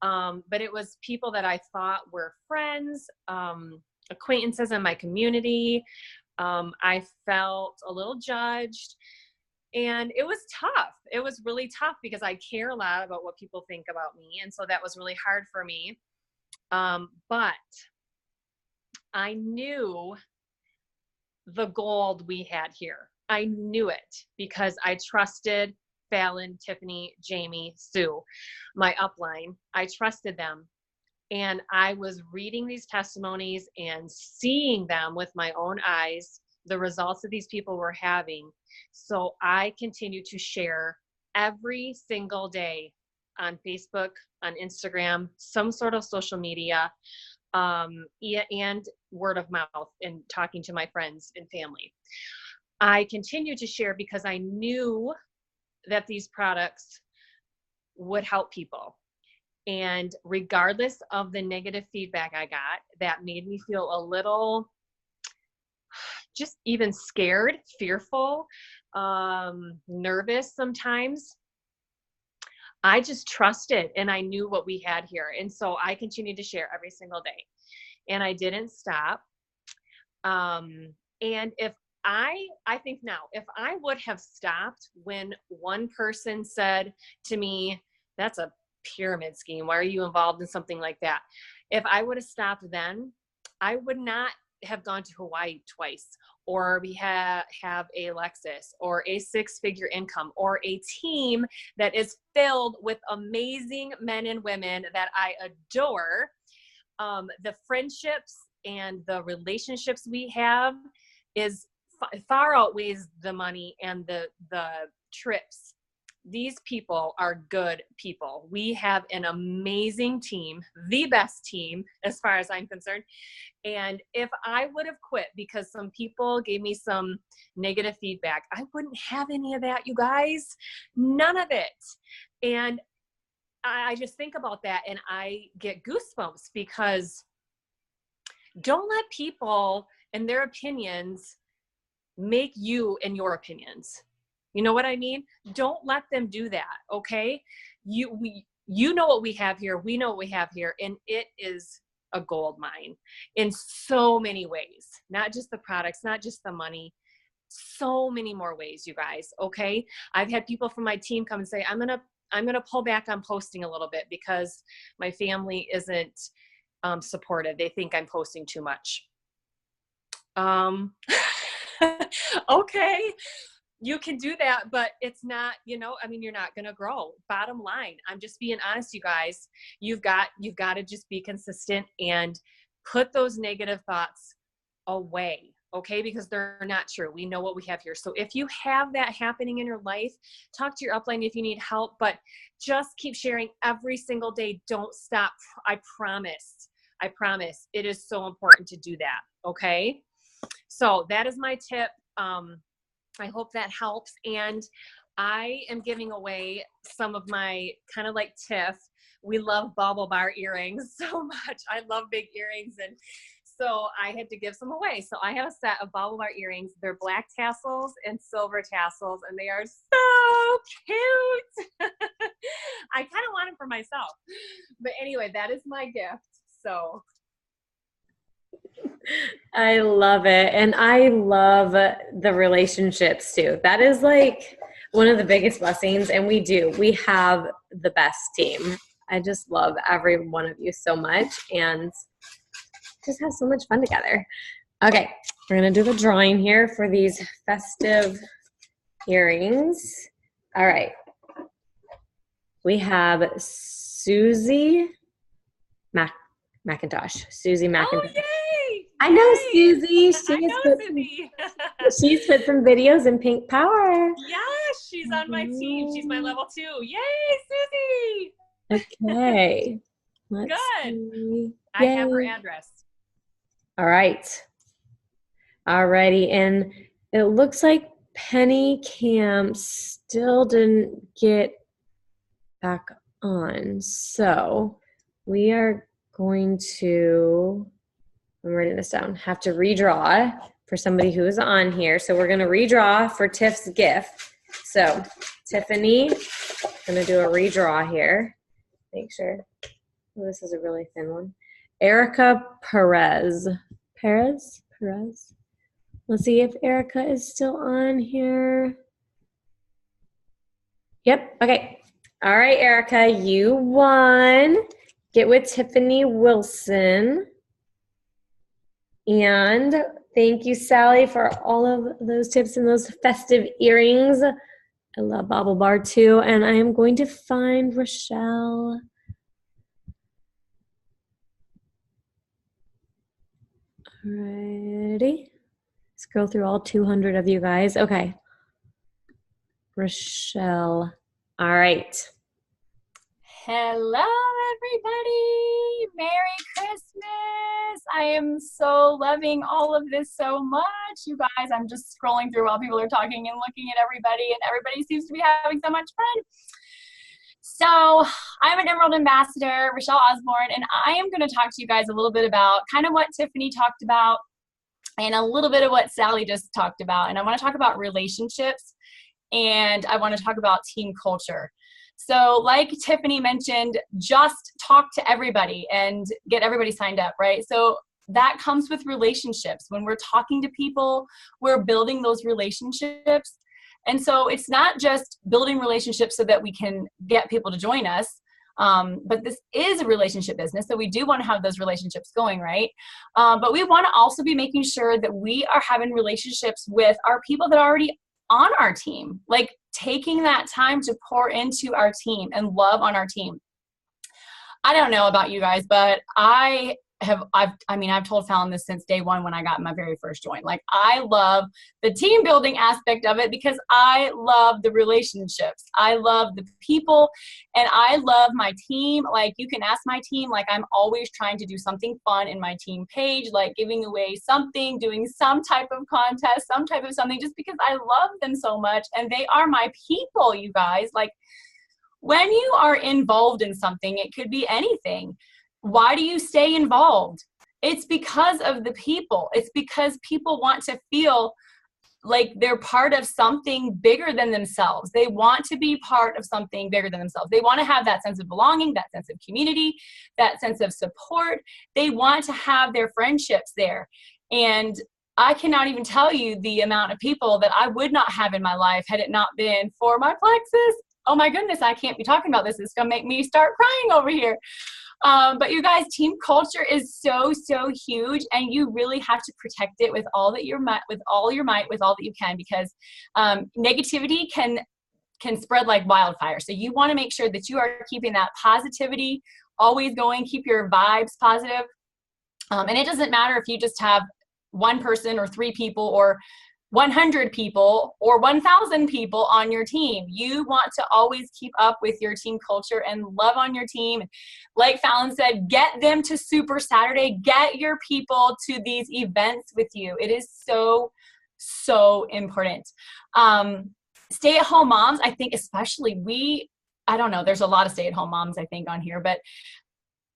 But it was people that I thought were friends, acquaintances in my community. I felt a little judged and it was tough. It was really tough because I care a lot about what people think about me. And so that was really hard for me. But I knew the gold we had here. I knew it because I trusted Fallon, Tiffany, Jamie, Sue, my upline. I trusted them. And I was reading these testimonies and seeing them with my own eyes, the results that these people were having. So I continue to share every single day on Facebook, on Instagram, some sort of social media, and word of mouth and talking to my friends and family. I continue to share because I knew that these products would help people. And regardless of the negative feedback I got, that made me feel a little just even scared, fearful, nervous sometimes. I just trusted and I knew what we had here. And so I continued to share every single day and I didn't stop. And if I think now, if I would have stopped when one person said to me, that's a pyramid scheme, why are you involved in something like that? If I would have stopped then, I would not have gone to Hawaii twice, or we have a Lexus, or a 6-figure income, or a team that is filled with amazing men and women that I adore. The friendships and the relationships we have is far outweighs the money and the trips these people are good people. We have an amazing team, the best team as far as I'm concerned. And if I would have quit because some people gave me some negative feedback, I wouldn't have any of that, you guys. None of it. And I just think about that and I get goosebumps, because don't let people and their opinions make you and your opinions. You know what I mean? Don't let them do that, okay? You know what we have here. We know what we have here. And it is a gold mine in so many ways. Not just the products, not just the money. So many more ways, you guys, okay? I've had people from my team come and say, I'm gonna pull back on posting a little bit because my family isn't supportive. They think I'm posting too much. Okay. You can do that, but it's not, you're not going to grow. Bottom line, I'm just being honest, you guys. You've got to just be consistent and put those negative thoughts away, okay? Because they're not true. We know what we have here. So if you have that happening in your life, talk to your upline if you need help, but just keep sharing every single day. Don't stop. I promise. It is so important to do that, okay? So that is my tip. I hope that helps. And I am giving away some of my kind of like Tiff. We love bauble bar earrings so much. I love big earrings. And so I had to give some away. So I have a set of bauble bar earrings. They're black tassels and silver tassels, and they are so cute. I kind of want them for myself. But anyway, that is my gift. So I love it. And I love the relationships too. That is like one of the biggest blessings. And we have the best team. I just love every one of you so much and just have so much fun together. Okay. We're going to do the drawing here for these festive earrings. All right. We have Susie McIntosh. Susie McIntosh. Oh, yay! I know Yay! Susie. She's put some videos in Pink Power. Yes, she's on my team. She's my level 2. Yay, Susie! Okay. Let's Good. see. I have her Yay. address. All right. Alrighty. And it looks like Penny Cam still didn't get back on. So we are going to, I'm writing this down, have to redraw for somebody who is on here. So we're going to redraw for Tiff's gift. So Tiffany, I'm going to do a redraw here. Make sure. Oh, this is a really thin one. Erica Perez. Perez? Let's see if Erica is still on here. Yep. Okay. All right, Erica, you won. Get with Tiffany Wilson. And thank you, Sally, for all of those tips and those festive earrings. I love Bauble Bar too. And I am going to find Rochelle. Alrighty. Scroll through all 200 of you guys. Okay. Rochelle. All right. Hello, everybody. Merry Christmas. I am so loving all of this so much. You guys, I'm just scrolling through while people are talking and looking at everybody, and everybody seems to be having so much fun. So I'm an Emerald Ambassador, Rochelle Osborne, and I am going to talk to you guys a little bit about kind of what Tiffany talked about and a little bit of what Sally just talked about. And I want to talk about relationships, and I want to talk about team culture. So like Tiffany mentioned, just talk to everybody and get everybody signed up, right? So that comes with relationships. When we're talking to people, we're building those relationships. And so it's not just building relationships so that we can get people to join us, but this is a relationship business, so we do want to have those relationships going, right? But we want to also be making sure that we are having relationships with our people that are already on our team, like taking that time to pour into our team and love on our team. I don't know about you guys, but I I've told Fallon this since day one when I got my very first join. Like, I love the team building aspect of it because I love the relationships. I love the people, and I love my team. Like, you can ask my team, like, I'm always trying to do something fun in my team page, like giving away something, doing some type of contest, some type of something, just because I love them so much. And they are my people, you guys. Like, when you are involved in something, it could be anything. Why do you stay involved? It's because of the people. It's because people want to feel like they're part of something bigger than themselves. They want to be part of something bigger than themselves. They want to have that sense of belonging, that sense of community, that sense of support. They want to have their friendships there. And I cannot even tell you the amount of people that I would not have in my life had it not been for my Plexus. Oh my goodness, I can't be talking about this. It's going to make me start crying over here. But you guys, team culture is so huge, and you really have to protect it with all that your might, with all that you can, because negativity can spread like wildfire. So you want to make sure that you are keeping that positivity always going. Keep your vibes positive. And it doesn't matter if you just have one person or 3 people or 100 people or 1,000 people on your team. You want to always keep up with your team culture and love on your team. Like Fallon said, get them to Super Saturday. Get your people to these events with you. It is so important. Stay-at-home moms, I think especially I don't know, there's a lot of stay-at-home moms I think on here, but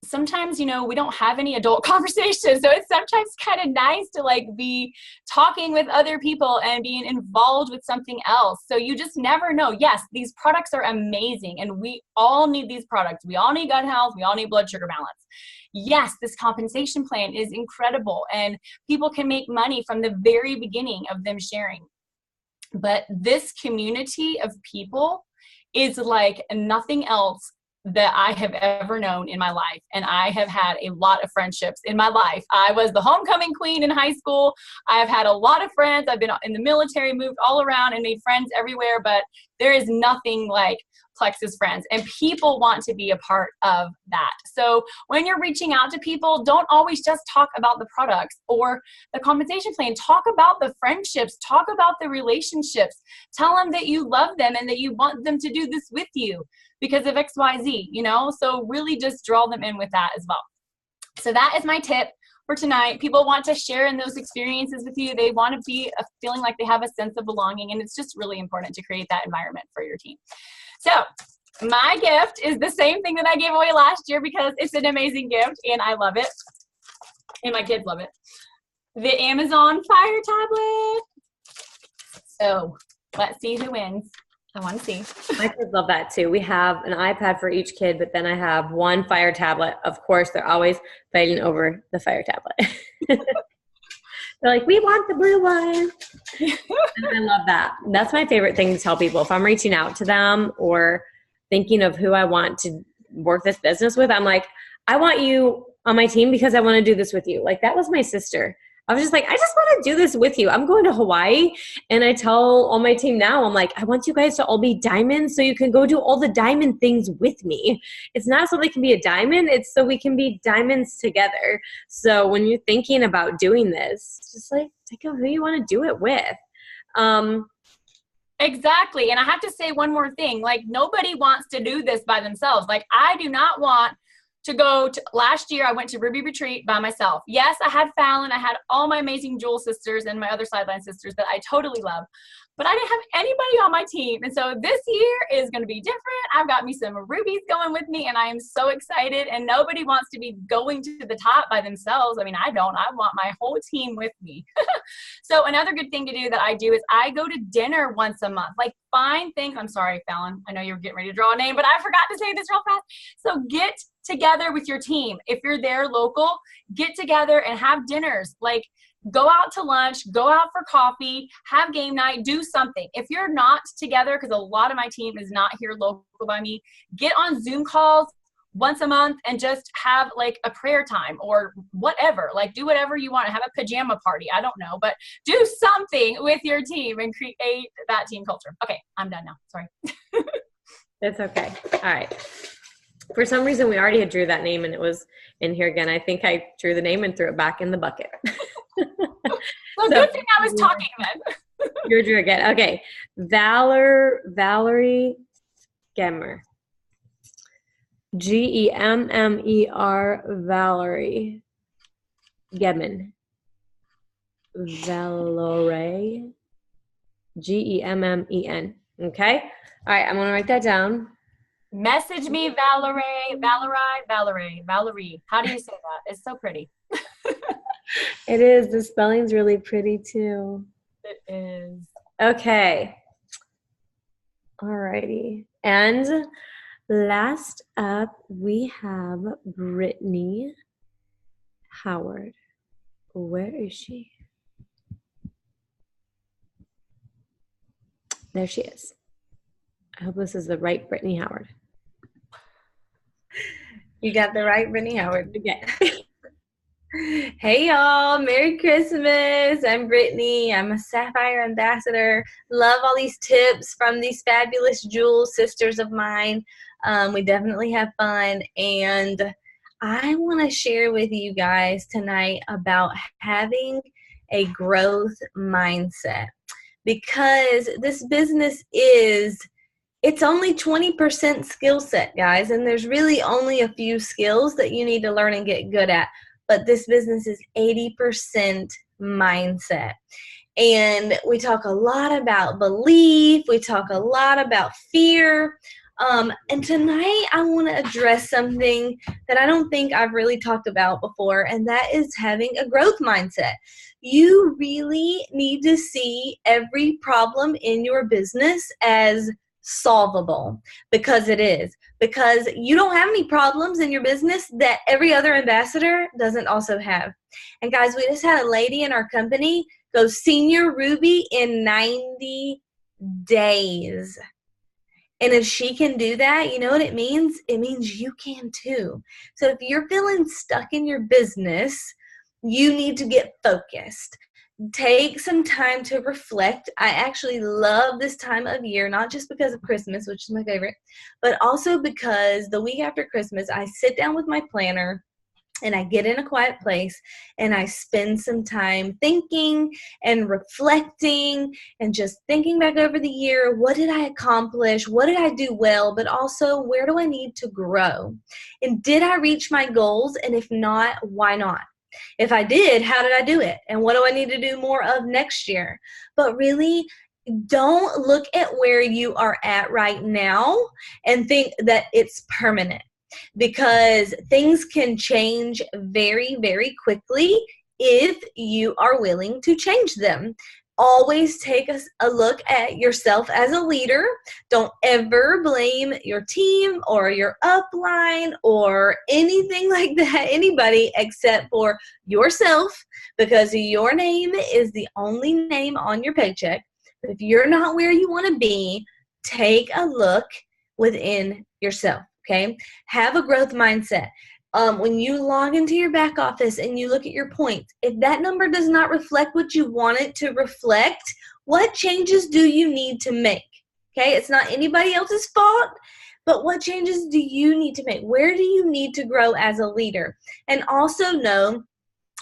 sometimes, we don't have any adult conversations. So it's sometimes kind of nice to like be talking with other people and being involved with something else. So you just never know. Yes, these products are amazing, and we all need these products. We all need gut health. We all need blood sugar balance. Yes, this compensation plan is incredible, and people can make money from the very beginning of them sharing. But this community of people is like nothing else that I have ever known in my life. And I have had a lot of friendships in my life. I was the homecoming queen in high school. I have had a lot of friends. I've been in the military, moved all around and made friends everywhere, but there is nothing like Plexus friends, and people want to be a part of that. So when you're reaching out to people, don't always just talk about the products or the compensation plan. Talk about the friendships, talk about the relationships. Tell them that you love them and that you want them to do this with you because of XYZ, so really just draw them in with that as well. So that is my tip for tonight. People want to share in those experiences with you. They want to be feeling like they have a sense of belonging, and it's just really important to create that environment for your team. So my gift is the same thing that I gave away last year because it's an amazing gift and I love it. And my kids love it. The Amazon Fire Tablet. So let's see who wins. I want to see. My kids love that too. We have an iPad for each kid, but then I have one Fire Tablet. Of course, they're always fighting over the Fire Tablet. They're like, we want the blue one. And I love that. That's my favorite thing to tell people. If I'm reaching out to them or thinking of who I want to work this business with, I'm like, I want you on my team because I want to do this with you. Like, that was my sister. I was just like, I just want to do this with you. I'm going to Hawaii. And I tell all my team now, I'm like, I want you guys to all be diamonds so you can go do all the diamond things with me. It's not so they can be a diamond. It's so we can be diamonds together. So when you're thinking about doing this, just like think of who you want to do it with. Exactly. And I have to say one more thing. Like, nobody wants to do this by themselves. Like, I do not want to go to, last year I went to Ruby Retreat by myself. Yes, I had Fallon, I had all my amazing Jewel sisters and my other sideline sisters that I totally love, but I didn't have anybody on my team. And so this year is going to be different. I've got me some Rubies going with me and I am so excited, and nobody wants to be going to the top by themselves. I mean, I don't. I want my whole team with me. So another good thing to do that I do is I go to dinner once a month. Like, find things. I'm sorry, Fallon. I know you were getting ready to draw a name, but I forgot to say this real fast. So get together with your team. If you're there local, get together and have dinners. Like, go out to lunch, go out for coffee, have game night, do something. If you're not together, because a lot of my team is not here local by me, get on Zoom calls once a month and just have like a prayer time or whatever. Like, do whatever you want. Have a pajama party. I don't know, but do something with your team and create that team culture. Okay, I'm done now. Sorry. It's okay. All right. For some reason, we already had drew that name and it was in here again. I think I drew the name and threw it back in the bucket. Well, good thing I was talking then. You drew again. Okay. Valerie Gemmer. Gemmer, Valerie Gemmen. Valerie, Gemmen. Okay. All right. I'm going to write that down. Message me, Valerie. How do you say that? It's so pretty. It is. The spelling's really pretty too. It is. Okay. All righty. And last up, we have Brittany Howard. Where is she? There she is. I hope this is the right Brittany Howard. You got the right Brittany Howard. Okay. Hey y'all, Merry Christmas. I'm Brittany. I'm a Sapphire ambassador. Love all these tips from these fabulous Jewel sisters of mine. We definitely have fun, and I want to share with you guys tonight about having a growth mindset, because this business it's only 20% skill set, guys, and there's really only a few skills that you need to learn and get good at. But this business is 80% mindset. And we talk a lot about belief. We talk a lot about fear. And tonight I want to address something that I don't think I've really talked about before, and that is having a growth mindset. You really need to see every problem in your business as solvable, because it is. Because you don't have any problems in your business that every other ambassador doesn't also have. And guys, we just had a lady in our company go Senior Ruby in 90 days. And if she can do that, you know what it means? It means you can too. So if you're feeling stuck in your business, you need to get focused. Take some time to reflect. I actually love this time of year, not just because of Christmas, which is my favorite, but also because the week after Christmas, I sit down with my planner and I get in a quiet place and I spend some time thinking and reflecting and just thinking back over the year. What did I accomplish? What did I do well? But also, where do I need to grow? And did I reach my goals? And if not, why not? If I did, how did I do it? And what do I need to do more of next year? But really, don't look at where you are at right now and think that it's permanent, because things can change very, very quickly if you are willing to change them. Always take a look at yourself as a leader. Don't ever blame your team or your upline or anything like that, anybody except for yourself, because your name is the only name on your paycheck. If you're not where you want to be, take a look within yourself, okay? Have a growth mindset. When you log into your back office and you look at your points, if that number does not reflect what you want it to reflect, what changes do you need to make? Okay, it's not anybody else's fault, but what changes do you need to make? Where do you need to grow as a leader? And also know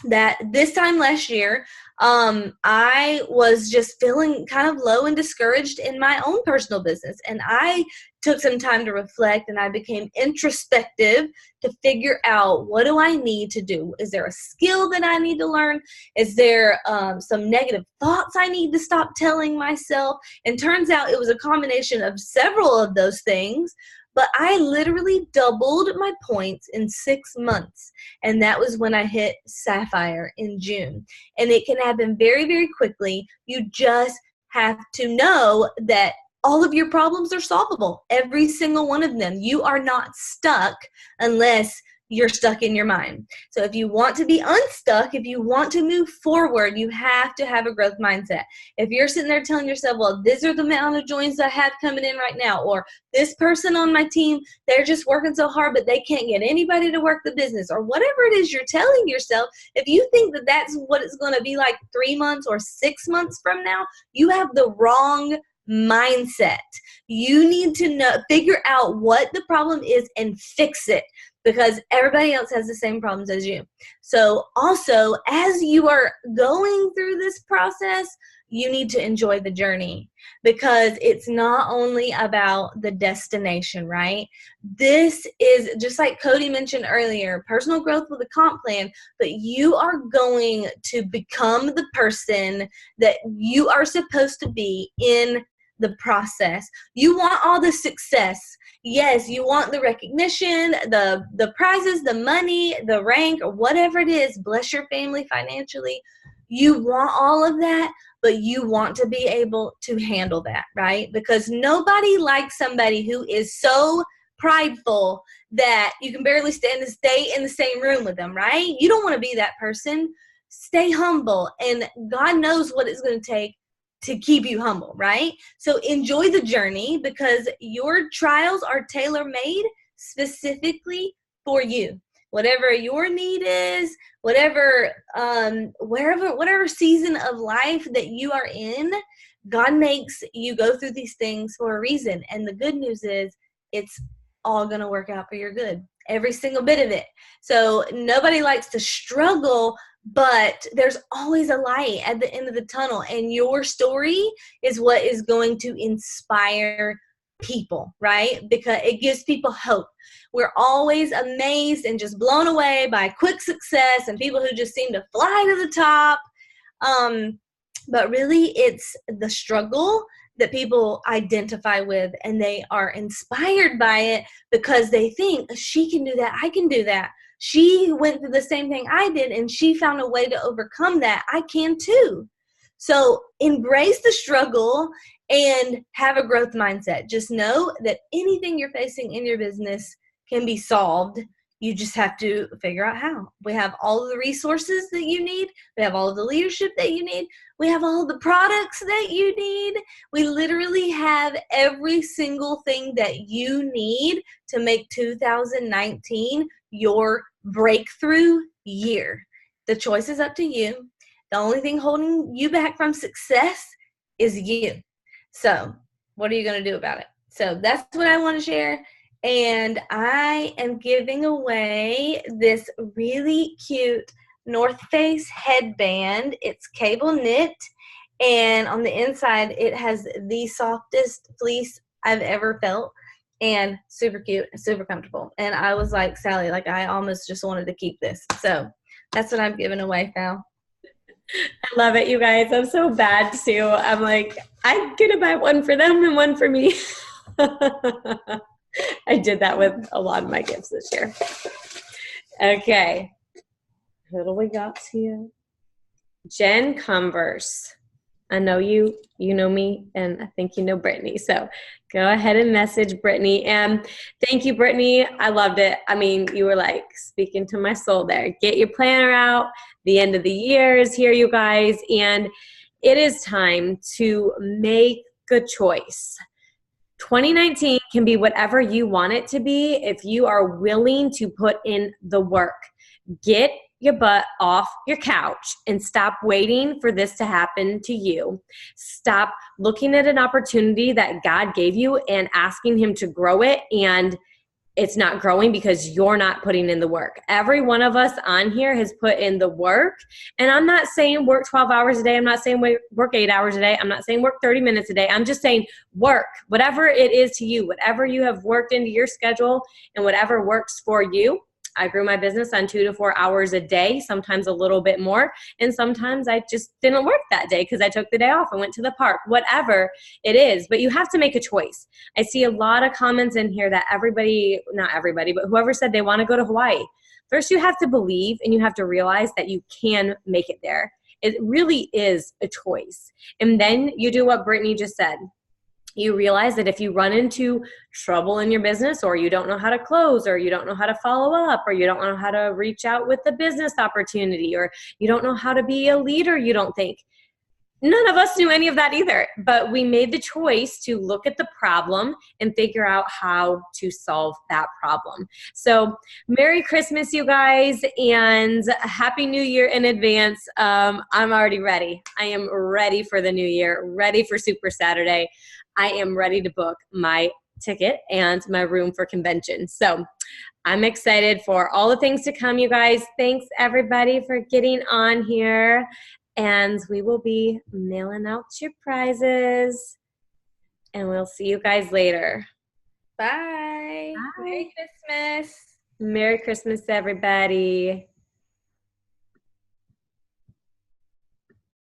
that this time last year, I was just feeling kind of low and discouraged in my own personal business. And I took some time to reflect, and I became introspective to figure out, what do I need to do? Is there a skill that I need to learn? Is there some negative thoughts I need to stop telling myself? And turns out it was a combination of several of those things. But I literally doubled my points in 6 months. And that was when I hit Sapphire in June. And it can happen very, very quickly. You just have to know that all of your problems are solvable. Every single one of them. You are not stuck unless you're stuck in your mind. So if you want to be unstuck, if you want to move forward, you have to have a growth mindset. If you're sitting there telling yourself, well, these are the amount of joins I have coming in right now, or this person on my team, they're just working so hard, but they can't get anybody to work the business, or whatever it is you're telling yourself, if you think that that's what it's going to be like 3 months or 6 months from now, you have the wrong mindset. You need to figure out what the problem is and fix it, because everybody else has the same problems as you. So also, as you are going through this process, you need to enjoy the journey, because it's not only about the destination, right? This is just like Cody mentioned earlier, personal growth with a comp plan, but you are going to become the person that you are supposed to be in the process. You want all the success. Yes, you want the recognition, the prizes, the money, the rank, or whatever it is. Bless your family financially. You want all of that, but you want to be able to handle that, right? Because nobody likes somebody who is so prideful that you can barely stay in the same room with them, right? You don't want to be that person. Stay humble, and God knows what it's going to take to keep you humble, right? So enjoy the journey, because your trials are tailor-made specifically for you. Whatever your need is, whatever season of life that you are in, God makes you go through these things for a reason. And the good news is it's all going to work out for your good. Every single bit of it. So nobody likes to struggle, but there's always a light at the end of the tunnel, and your story is what is going to inspire people, right? Because it gives people hope. We're always amazed and just blown away by quick success and people who just seem to fly to the top. But really, it's the struggle that people identify with, and they are inspired by it because they think, she can do that, I can do that. She went through the same thing I did, and she found a way to overcome that. I can too. So embrace the struggle and have a growth mindset. Just know that anything you're facing in your business can be solved. You just have to figure out how. We have all of the resources that you need. We have all of the leadership that you need. We have all of the products that you need. We literally have every single thing that you need to make 2019 your breakthrough year. The choice is up to you. The only thing holding you back from success is you. So what are you going to do about it? So that's what I want to share. And I am giving away this really cute North Face headband. It's cable knit, and on the inside it has the softest fleece I've ever felt, and super cute, super comfortable. And I was like, Sally, like I almost just wanted to keep this. So that's what I'm giving away, Val. I love it, you guys. I'm so bad too. I'm like, I'm gonna buy one for them and one for me. I did that with a lot of my gifts this year. Okay. Who do we got here? Jen Converse. I know you know me, and I think you know Brittany. So go ahead and message Brittany. And thank you, Brittany. I loved it. I mean, you were like speaking to my soul there. Get your planner out. The end of the year is here, you guys. And it is time to make a choice. 2019 can be whatever you want it to be if you are willing to put in the work. Get your butt off your couch and stop waiting for this to happen to you. Stop looking at an opportunity that God gave you and asking Him to grow it, and it's not growing because you're not putting in the work. Every one of us on here has put in the work. And I'm not saying work 12 hours a day. I'm not saying work 8 hours a day. I'm not saying work 30 minutes a day. I'm just saying work, whatever it is to you, whatever you have worked into your schedule and whatever works for you. I grew my business on 2 to 4 hours a day, sometimes a little bit more. And sometimes I just didn't work that day because I took the day off and went to the park, whatever it is. But you have to make a choice. I see a lot of comments in here that not everybody, but whoever said they want to go to Hawaii. First, you have to believe and you have to realize that you can make it there. It really is a choice. And then you do what Brittany just said. You realize that if you run into trouble in your business, or you don't know how to close, or you don't know how to follow up, or you don't know how to reach out with the business opportunity, or you don't know how to be a leader, you don't think, none of us knew any of that either, but we made the choice to look at the problem and figure out how to solve that problem. So Merry Christmas, you guys, and Happy New Year in advance. I'm already ready. I am ready for the new year, ready for Super Saturday. I am ready to book my ticket and my room for convention. So I'm excited for all the things to come, you guys. Thanks everybody for getting on here. And we will be mailing out your prizes. And we'll see you guys later. Bye. Bye. Merry Christmas. Merry Christmas, everybody.